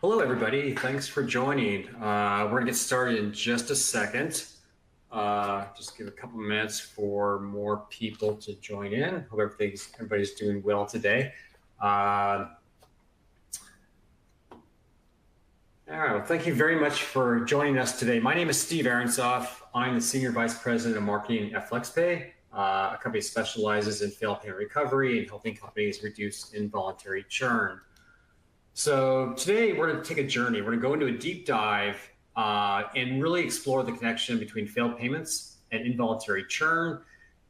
Hello, everybody. Thanks for joining. We're going to get started in just a second. Just give a couple minutes for more people to join in. Hope everybody's doing well today. All right. Well, thank you very much for joining us today. My name is Steve Aronsoff. I'm the Senior Vice President of Marketing at FlexPay. A company specializes in failed payment recovery and helping companies reduce involuntary churn. So today we're going to take a journey. We're going to go into a deep dive and really explore the connection between failed payments and involuntary churn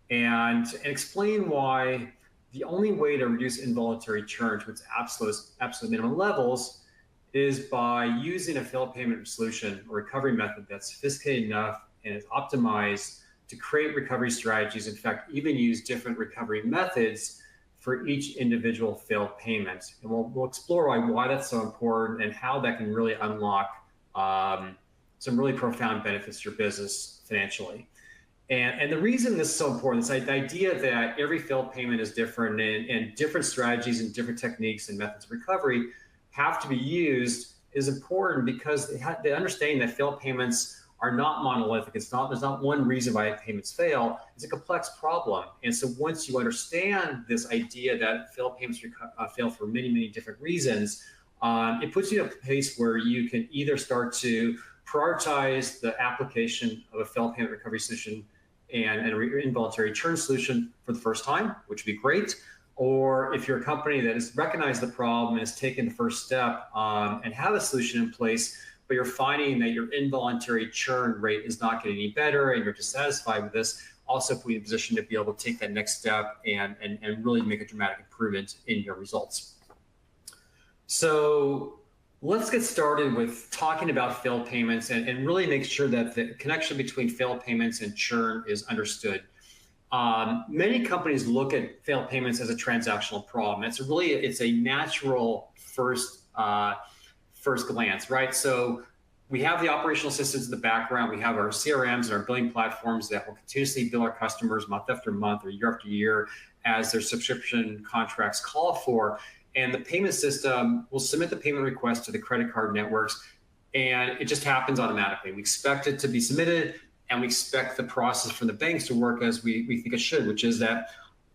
and explain why the only way to reduce involuntary churn to its absolute minimum levels is by using a failed payment solution or recovery method that's sophisticated enough and is optimized to create recovery strategies. In fact, even use different recovery methods for each individual failed payment. And we'll explore why that's so important and how that can really unlock some really profound benefits to your business financially. And the reason this is so important is the idea that every failed payment is different and different strategies and different techniques and methods of recovery have to be used is important because the understanding that failed payments are not monolithic. There's not one reason why payments fail. It's a complex problem. And so once you understand this idea that failed payments fail for many, many different reasons, it puts you in a place where you can either start to prioritize the application of a failed payment recovery solution and an involuntary churn solution for the first time, which would be great. Or if you're a company that has recognized the problem and has taken the first step and have a solution in place, but you're finding that your involuntary churn rate is not getting any better and you're dissatisfied with this, also put you in a position to be able to take that next step and really make a dramatic improvement in your results. So let's get started with talking about failed payments and really make sure that the connection between failed payments and churn is understood. Many companies look at failed payments as a transactional problem. It's a natural first glance, right? So we have the operational systems in the background. We have our CRMs and our billing platforms that will continuously bill our customers month after month or year after year as their subscription contracts call for. And the payment system will submit the payment request to the credit card networks, and it just happens automatically. We expect it to be submitted, and we expect the process from the banks to work as we think it should, which is that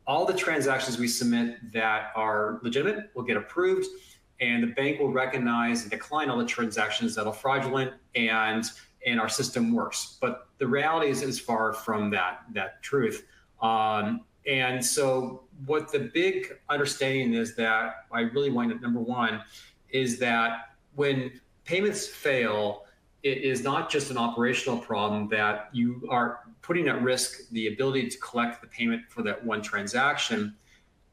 all the transactions we submit that are legitimate will get approved, and the bank will recognize and decline all the transactions that are fraudulent, and our system works. But the reality is far from that truth. And so what the big understanding is that I really want to, number one, is that when payments fail, it is not just an operational problem that you are putting at risk the ability to collect the payment for that one transaction.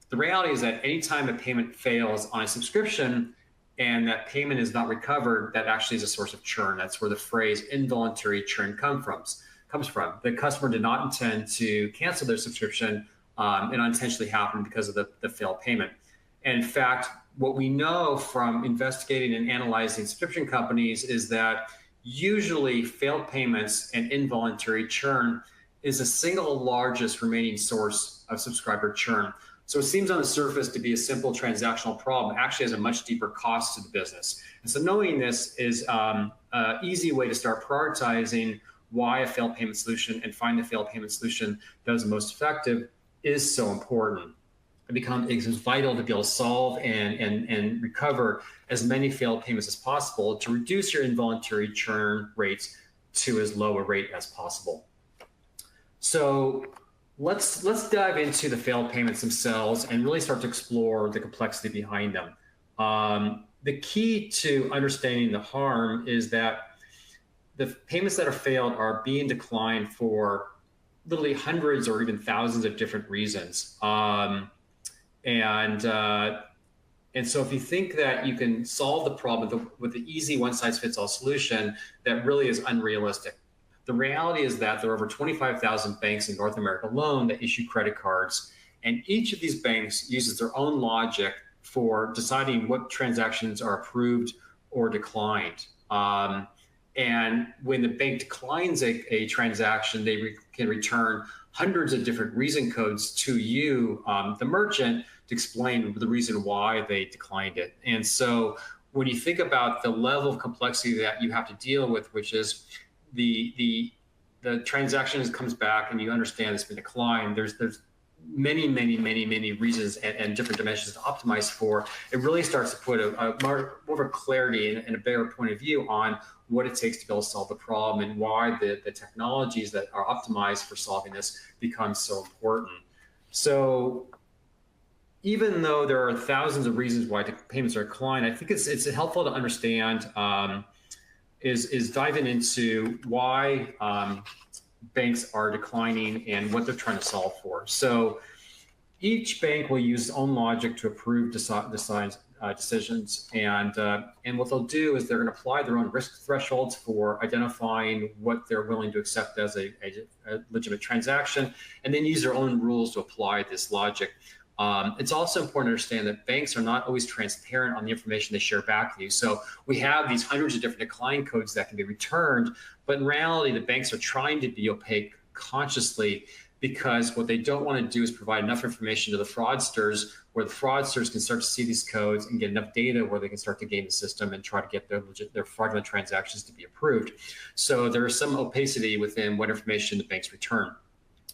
The reality is that anytime a payment fails on a subscription and that payment is not recovered, that actually is a source of churn. That's where the phrase involuntary churn comes from. The customer did not intend to cancel their subscription. It unintentionally happened because of the failed payment. And in fact, what we know from investigating and analyzing subscription companies is that usually failed payments and involuntary churn is the single largest remaining source of subscriber churn. So it seems on the surface to be a simple transactional problem, actually has a much deeper cost to the business. And so knowing this is an easy way to start prioritizing why a failed payment solution and find the failed payment solution that is the most effective is so important. It's vital to be able to solve and recover as many failed payments as possible to reduce your involuntary churn rates to as low a rate as possible. So let's dive into the failed payments themselves and really start to explore the complexity behind them. The key to understanding the harm is that the payments that are failed are being declined for literally hundreds or even thousands of different reasons. And so if you think that you can solve the problem with the easy one-size-fits-all solution, that really is unrealistic. The reality is that there are over 25,000 banks in North America alone that issue credit cards, and each of these banks uses their own logic for deciding what transactions are approved or declined. And when the bank declines a transaction, they can return hundreds of different reason codes to you, the merchant, to explain the reason why they declined it. And so when you think about the level of complexity that you have to deal with, which is the transaction comes back and you understand it's been declined, there's many reasons and different dimensions to optimize for. It really starts to put a more of a clarity and a better point of view on what it takes to be able to solve the problem and why the technologies that are optimized for solving this become so important. So even though there are thousands of reasons why payments are declined, I think it's helpful to understand is diving into why banks are declining and what they're trying to solve for. So each bank will use its own logic to approve decisions, and what they'll do is they're going to apply their own risk thresholds for identifying what they're willing to accept as a legitimate transaction, and then use their own rules to apply this logic. It's also important to understand that banks are not always transparent on the information they share back with you. So we have these hundreds of different decline codes that can be returned, but in reality, the banks are trying to be opaque consciously, because what they don't want to do is provide enough information to the fraudsters, where the fraudsters can start to see these codes and get enough data where they can start to game the system and try to get their fraudulent transactions to be approved. So there is some opacity within what information the banks return.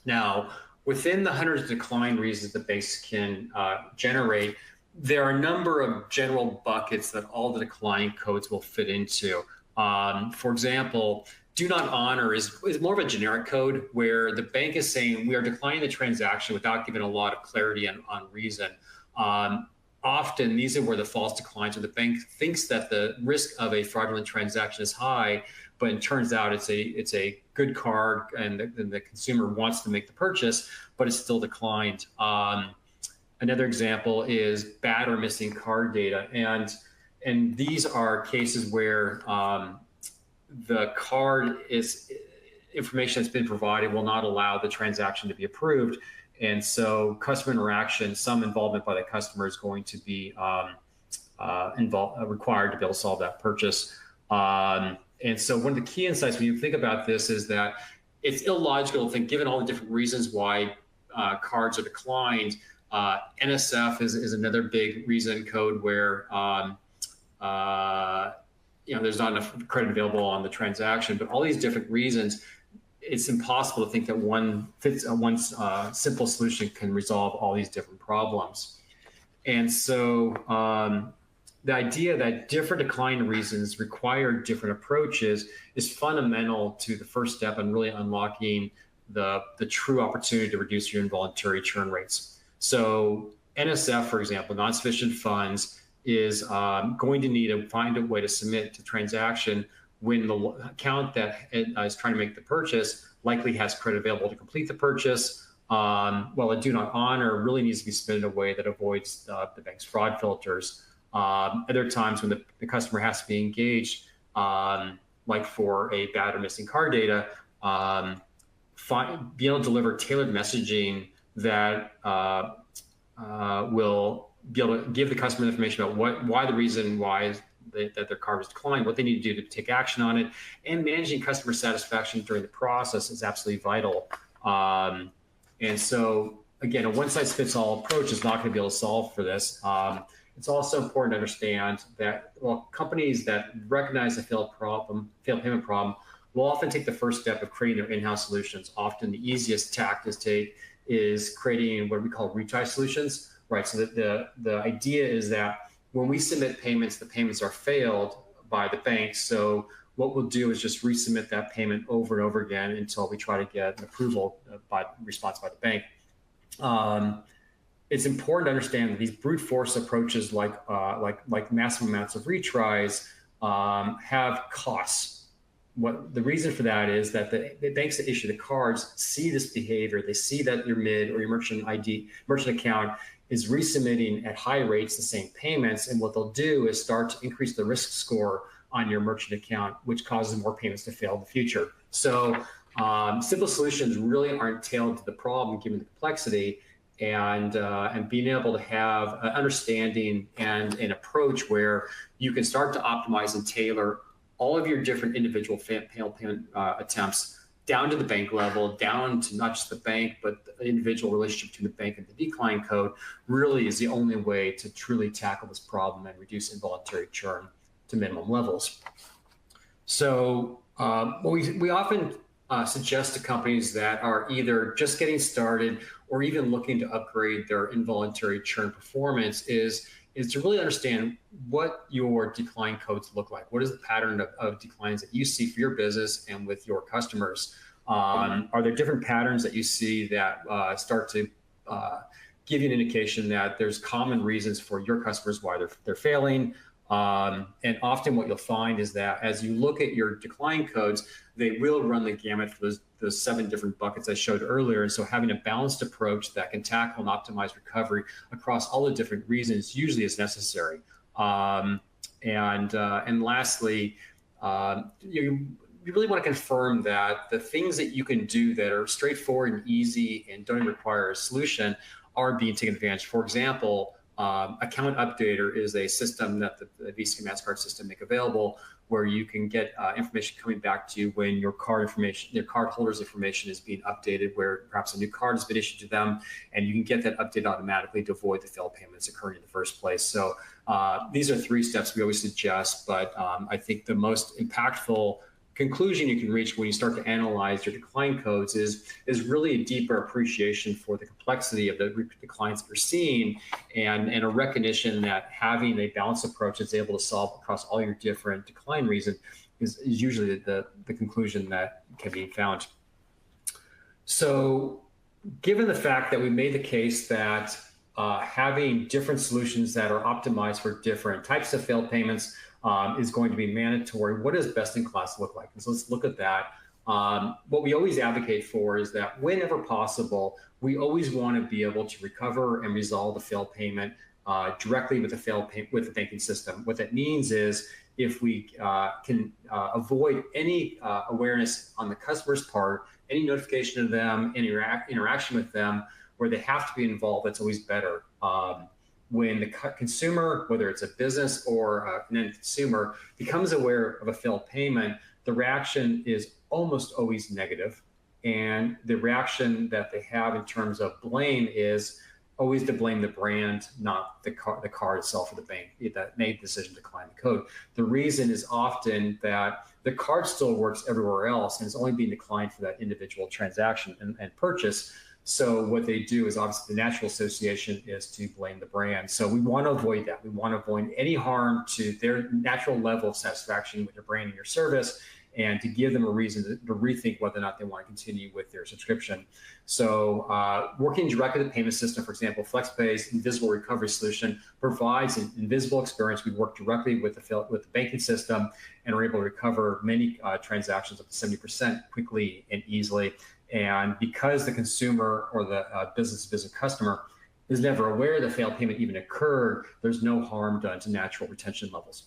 Now, within the hundreds of decline reasons that banks can generate, there are a number of general buckets that all the decline codes will fit into. For example, do not honor is more of a generic code where the bank is saying we are declining the transaction without giving a lot of clarity on reason. Often these are where the false declines, where the bank thinks that the risk of a fraudulent transaction is high, but it turns out it's a good card and the consumer wants to make the purchase, but it's still declined. Another example is bad or missing card data, and these are cases where the card is information that's been provided will not allow the transaction to be approved, and so customer interaction, some involvement by the customer is going to be required to be able to solve that purchase. And so one of the key insights when you think about this is that it's illogical to think, given all the different reasons why cards are declined, NSF is another big reason code where there's not enough credit available on the transaction, but all these different reasons, it's impossible to think that one simple solution can resolve all these different problems. And so the idea that different decline reasons require different approaches is fundamental to the first step in really unlocking the true opportunity to reduce your involuntary churn rates. So NSF, for example, non-sufficient funds, is going to need to find a way to submit the transaction when the account that is trying to make the purchase likely has credit available to complete the purchase, while a do not honor really needs to be submitted in a way that avoids the bank's fraud filters. Other times when the customer has to be engaged, like for a bad or missing card data, be able to deliver tailored messaging that will be able to give the customer information about why the reason why that their card was declined, what they need to do to take action on it, and managing customer satisfaction during the process is absolutely vital. And so, again, a one-size-fits-all approach is not going to be able to solve for this. It's also important to understand that companies that recognize a failed payment problem will often take the first step of creating their in-house solutions. Often the easiest tack is creating what we call retry solutions, right? So that the idea is that when we submit payments, the payments are failed by the bank. So what we'll do is just resubmit that payment over and over again until we try to get an approval response by the bank. It's important to understand that these brute force approaches, like massive amounts of retries, have costs. What the reason for that is that the banks that issue the cards see this behavior. They see that your MID or your merchant account is resubmitting at high rates the same payments, and what they'll do is start to increase the risk score on your merchant account, which causes more payments to fail in the future. So simple solutions really aren't tailored to the problem given the complexity, and being able to have an understanding and an approach where you can start to optimize and tailor all of your different individual failed payment attempts down to the bank level, down to not just the bank, but the individual relationship between the bank and the decline code really is the only way to truly tackle this problem and reduce involuntary churn to minimum levels. So we often suggest to companies that are either just getting started or even looking to upgrade their involuntary churn performance is to really understand what your decline codes look like. What is the pattern of declines that you see for your business and with your customers? Are there different patterns that you see that start to give you an indication that there's common reasons for your customers why they're failing? And often what you'll find is that as you look at your decline codes, they will run the gamut for those 7 different buckets I showed earlier. And so having a balanced approach that can tackle and optimize recovery across all the different reasons usually is necessary. And lastly, you really want to confirm that the things that you can do that are straightforward and easy and don't require a solution are being taken advantage of. For example, Account Updater is a system that the Visa and MasterCard system make available, where you can get information coming back to you when your card holder's information is being updated, where perhaps a new card has been issued to them, and you can get that update automatically to avoid the failed payments occurring in the first place. So these are 3 steps we always suggest, but I think the most impactful conclusion you can reach when you start to analyze your decline codes is really a deeper appreciation for the complexity of the declines that you're seeing, and a recognition that having a balanced approach that's able to solve across all your different decline reasons is usually the conclusion that can be found. So given the fact that we made the case that having different solutions that are optimized for different types of failed payments is going to be mandatory, what does best in class look like? And so let's look at that. What we always advocate for is that whenever possible, we always want to be able to recover and resolve the failed payment directly with the banking system. What that means is if we can avoid any awareness on the customer's part, any notification of them, any interaction with them, where they have to be involved, that's always better. When the consumer, whether it's a business or an end consumer, becomes aware of a failed payment, the reaction is almost always negative. And the reaction that they have in terms of blame is always to blame the brand, not the card itself or the bank that made the decision to decline the code. The reason is often that the card still works everywhere else and it's only being declined for that individual transaction and purchase. So what they do is obviously the natural association is to blame the brand. So we want to avoid that. We want to avoid any harm to their natural level of satisfaction with your brand and your service, and to give them a reason to rethink whether or not they want to continue with their subscription. So working directly with the payment system, for example, FlexPay's invisible recovery solution provides an invisible experience. We work directly with the banking system and are able to recover many transactions up to 70% quickly and easily. And because the consumer or the business customer is never aware the failed payment even occurred, there's no harm done to natural retention levels.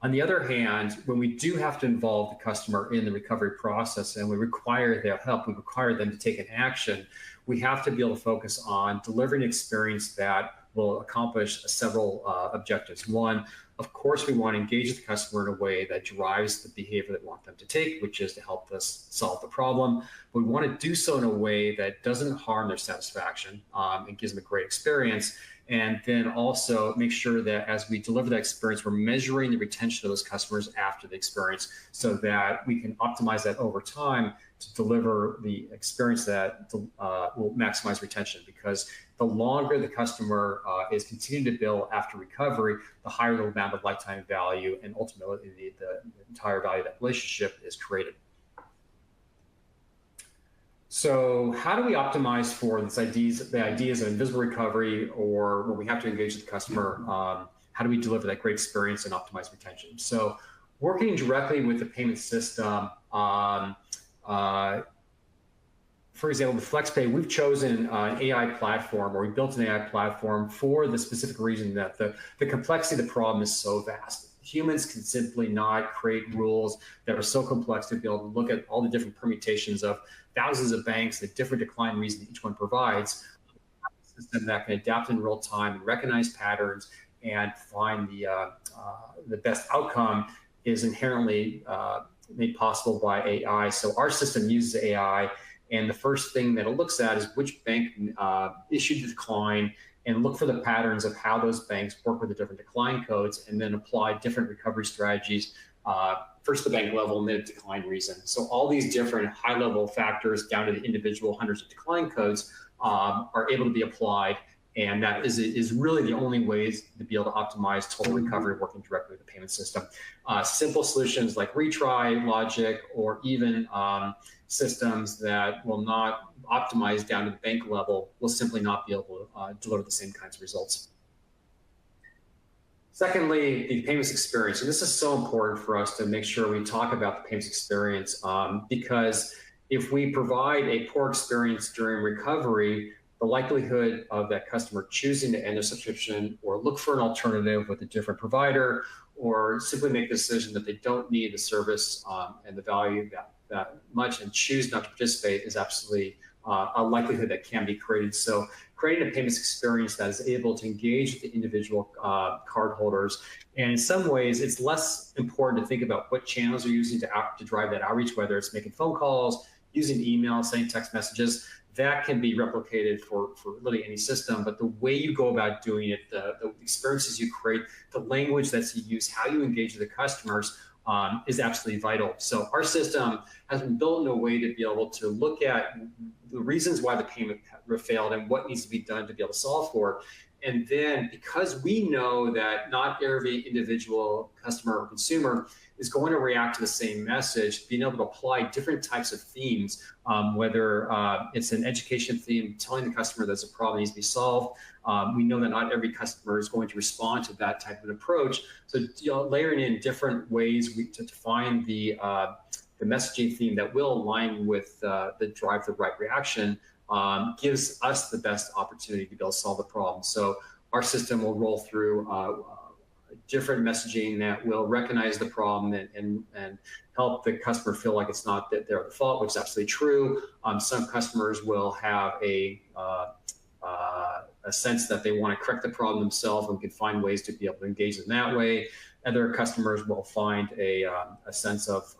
On the other hand, when we do have to involve the customer in the recovery process and we require their help, we require them to take an action, we have to be able to focus on delivering an experience that will accomplish several objectives. One, of course, we want to engage the customer in a way that drives the behavior that we want them to take, which is to help us solve the problem. But we want to do so in a way that doesn't harm their satisfaction and gives them a great experience. And then also make sure that as we deliver that experience, we're measuring the retention of those customers after the experience so that we can optimize that over time to deliver the experience that will maximize retention. Because the longer the customer is continuing to bill after recovery, the higher the amount of lifetime value and ultimately the entire value of that relationship is created. So how do we optimize for the ideas of invisible recovery, or when we have to engage with the customer, how do we deliver that great experience and optimize retention? So working directly with the payment system, for example, with FlexPay, we've chosen an AI platform, or we built an AI platform for the specific reason that the complexity of the problem is so vast. Humans can simply not create rules that are so complex to be able to look at all the different permutations of thousands of banks, the different decline reasons each one provides. A system that can adapt in real time and recognize patterns and find the best outcome is inherently made possible by AI. So our system uses AI, and the first thing that it looks at is which bank issued the decline, and look for the patterns of how those banks work with the different decline codes, and then apply different recovery strategies, first the bank level and then a decline reason. So all these different high-level factors down to the individual hundreds of decline codes are able to be applied, and that is really the only ways to be able to optimize total recovery working directly with the payment system. Simple solutions like retry logic, or even systems that will not optimize down to the bank level, will simply not be able to deliver the same kinds of results. Secondly, the payments experience. And this is so important for us to make sure we talk about the payments experience, because if we provide a poor experience during recovery, the likelihood of that customer choosing to end their subscription or look for an alternative with a different provider, or simply make the decision that they don't need the service and the value that much and choose not to participate, is absolutely a likelihood that can be created. So creating a payments experience that is able to engage with the individual cardholders. And in some ways, it's less important to think about what channels you're using to drive that outreach, whether it's making phone calls, using email, sending text messages. That can be replicated for really any system, but the way you go about doing it, the experiences you create, the language that's you use, how you engage with the customers is absolutely vital. So our system has been built in a way to be able to look at the reasons why the payment failed and what needs to be done to be able to solve for it. And then, because we know that not every individual customer or consumer is going to react to the same message, being able to apply different types of themes, whether it's an education theme, telling the customer there's a problem that needs to be solved. We know that not every customer is going to respond to that type of an approach. So layering in different ways to define the messaging theme that will align with the drive the right reaction gives us the best opportunity to be able to solve the problem. So our system will roll through different messaging that will recognize the problem and help the customer feel like it's not that they're at fault, which is absolutely true. Some customers will have a sense that they want to correct the problem themselves, and we can find ways to be able to engage in that way. Other customers will find a sense of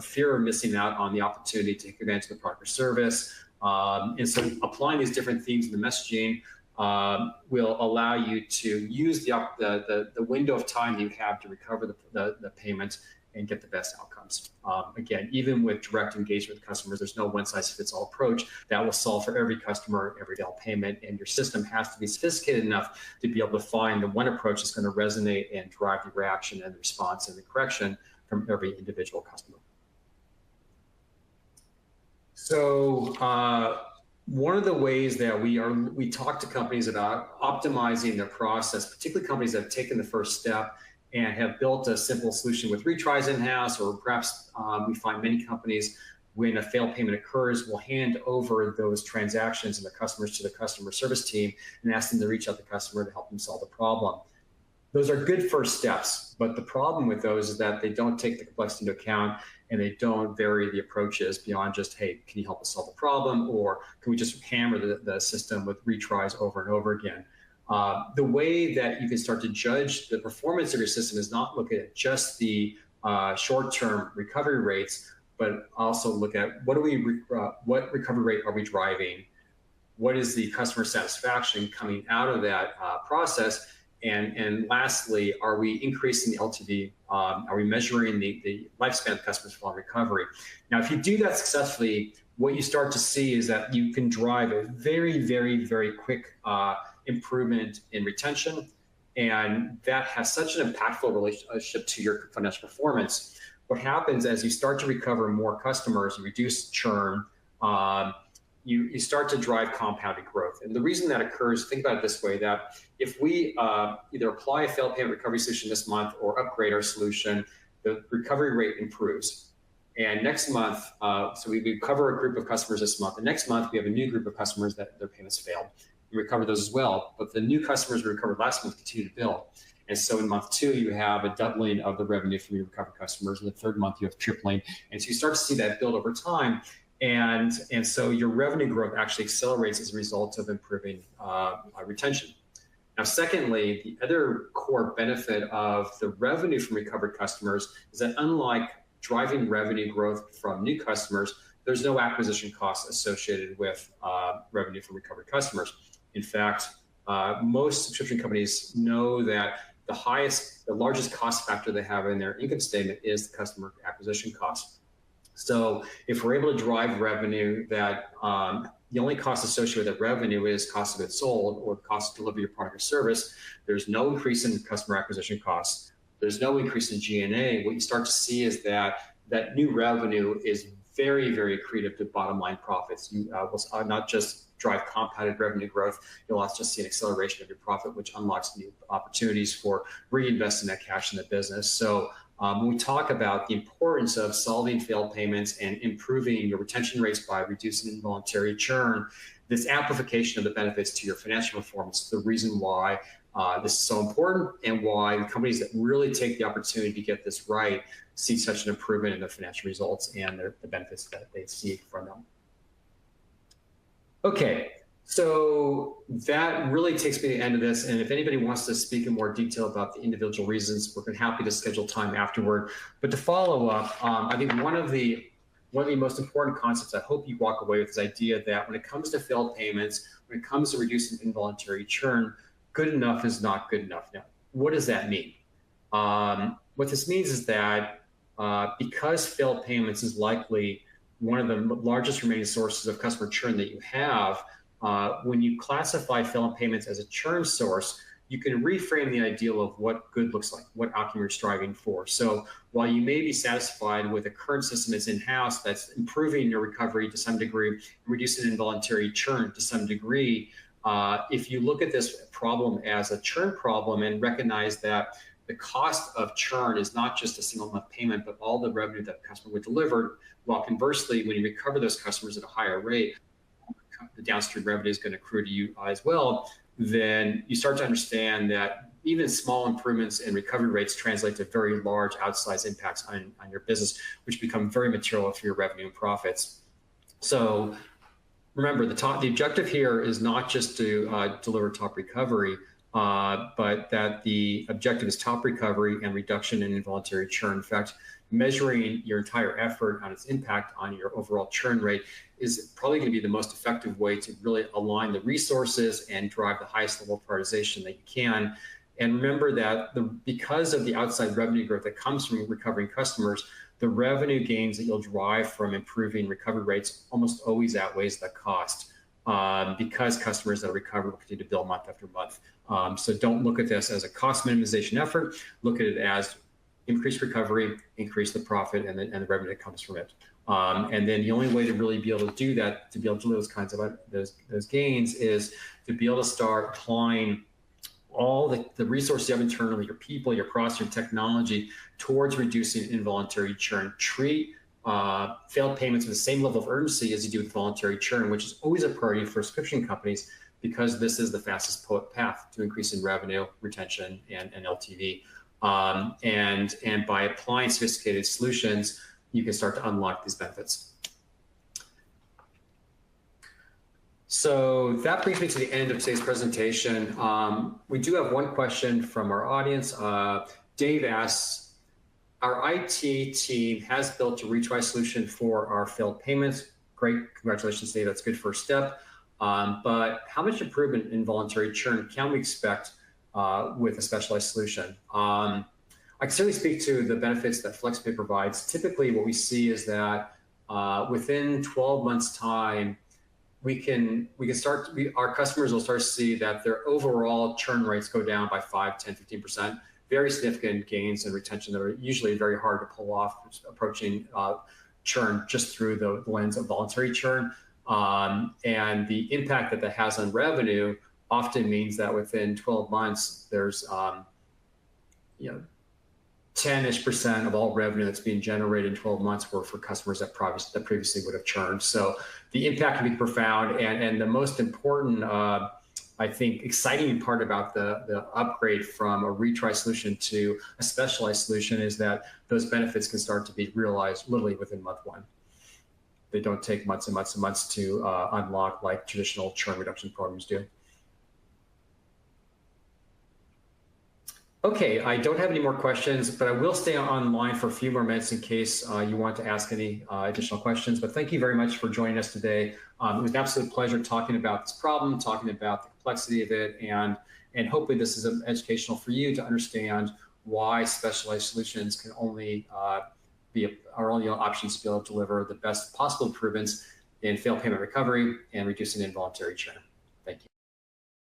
fear of missing out on the opportunity to take advantage of the product or service. And so applying these different themes in the messaging will allow you to use the window of time you have to recover the payment and get the best outcomes. Again, even with direct engagement with customers, there's no one-size-fits-all approach that will solve for every customer, every failed payment, and your system has to be sophisticated enough to be able to find the one approach that's going to resonate and drive the reaction and the response and the correction from every individual customer. So one of the ways that we talk to companies about optimizing their process, particularly companies that have taken the first step and have built a simple solution with retries in-house, or perhaps we find many companies, when a failed payment occurs, will hand over those transactions and the customers to the customer service team and ask them to reach out to the customer to help them solve the problem. Those are good first steps, but the problem with those is that they don't take the complexity into account, and they don't vary the approaches beyond just, hey, can you help us solve the problem? Or can we just hammer the system with retries over and over again? The way that you can start to judge the performance of your system is not look at just the short-term recovery rates, but also look at what recovery rate are we driving? What is the customer satisfaction coming out of that process? And lastly, are we increasing the LTV? Are we measuring the lifespan of customers following recovery? Now, if you do that successfully, what you start to see is that you can drive a very, very, very quick improvement in retention. And that has such an impactful relationship to your financial performance. What happens as you start to recover more customers, you reduce churn, you start to drive compounded growth. And the reason that occurs, think about it this way, that if we either apply a failed payment recovery solution this month or upgrade our solution, the recovery rate improves. And next month, so we recover a group of customers this month. And next month, we have a new group of customers that their payments failed. We recover those as well. But the new customers we recovered last month continue to bill. And so in month 2, you have a doubling of the revenue from your recovered customers. In the 3rd month, you have tripling. And so you start to see that build over time. And so your revenue growth actually accelerates as a result of improving retention. Now, secondly, the other core benefit of the revenue from recovered customers is that unlike driving revenue growth from new customers, there's no acquisition costs associated with revenue from recovered customers. In fact, most subscription companies know that the largest cost factor they have in their income statement is the customer acquisition cost. So if we're able to drive revenue that the only cost associated with that revenue is cost of goods sold or the cost to deliver your product or service, there's no increase in customer acquisition costs. There's no increase in G&A. What you start to see is that new revenue is very, very accretive to bottom line profits. You will not just drive compounded revenue growth, you'll also see an acceleration of your profit, which unlocks new opportunities for reinvesting that cash in the business. So when we talk about the importance of solving failed payments and improving your retention rates by reducing involuntary churn, this amplification of the benefits to your financial performance is the reason why this is so important and why companies that really take the opportunity to get this right see such an improvement in their financial results and the benefits that they see from them. Okay, so that really takes me to the end of this. And if anybody wants to speak in more detail about the individual reasons, we're happy to schedule time afterward. But to follow up, I think one of the most important concepts I hope you walk away with is the idea that when it comes to failed payments, when it comes to reducing involuntary churn, good enough is not good enough. Now, what does that mean? What this means is that because failed payments is likely one of the largest remaining sources of customer churn that you have, when you classify failed payments as a churn source, you can reframe the ideal of what good looks like, what outcome you're striving for. So while you may be satisfied with a current system that's in-house that's improving your recovery to some degree, reducing involuntary churn to some degree, if you look at this problem as a churn problem and recognize that the cost of churn is not just a single month payment, but all the revenue that the customer would deliver, while conversely, when you recover those customers at a higher rate, the downstream revenue is going to accrue to you as well, then you start to understand that even small improvements in recovery rates translate to very large outsized impacts on your business, which become very material for your revenue and profits. So remember, the objective here is not just to deliver top recovery, but that the objective is top recovery and reduction in involuntary churn. In fact, measuring your entire effort on its impact on your overall churn rate is probably going to be the most effective way to really align the resources and drive the highest level of prioritization that you can. And remember that because of the outside revenue growth that comes from recovering customers, the revenue gains that you'll drive from improving recovery rates almost always outweighs the cost, because customers that recover will continue to bill month after month. So don't look at this as a cost minimization effort. Look at it as increase recovery, increase the profit, and the revenue that comes from it. And then the only way to really be able to do that, to be able to do those kinds of those gains, is to be able to start applying all the resources you have internally, your people, your process, your technology, towards reducing involuntary churn. Treat failed payments with the same level of urgency as you do with voluntary churn, which is always a priority for subscription companies, because this is the fastest path to increasing revenue, retention, and LTV. And by applying sophisticated solutions, you can start to unlock these benefits. So that brings me to the end of today's presentation. We do have one question from our audience. Dave asks, our IT team has built a retry solution for our failed payments. Great, congratulations, Dave, that's a good first step. But how much improvement in voluntary churn can we expect with a specialized solution? I can certainly speak to the benefits that FlexPay provides. Typically, what we see is that within 12 months' time, our customers will start to see that their overall churn rates go down by 5, 10, 15%. Very significant gains in retention that are usually very hard to pull off, approaching churn just through the lens of voluntary churn. And the impact that has on revenue often means that within 12 months, there's 10-ish% of all revenue that's being generated in 12 months were for customers that previously would have churned. So the impact can be profound. And the most important, I think, exciting part about the upgrade from a retry solution to a specialized solution is that those benefits can start to be realized literally within month one. They don't take months and months and months to unlock like traditional churn reduction programs do. Okay, I don't have any more questions, but I will stay online for a few more minutes in case you want to ask any additional questions. But thank you very much for joining us today. It was an absolute pleasure talking about this problem, talking about the complexity of it, and hopefully this is educational for you to understand why specialized solutions can only be our only options to be able to deliver the best possible improvements in failed payment recovery and reducing involuntary churn. Thank you.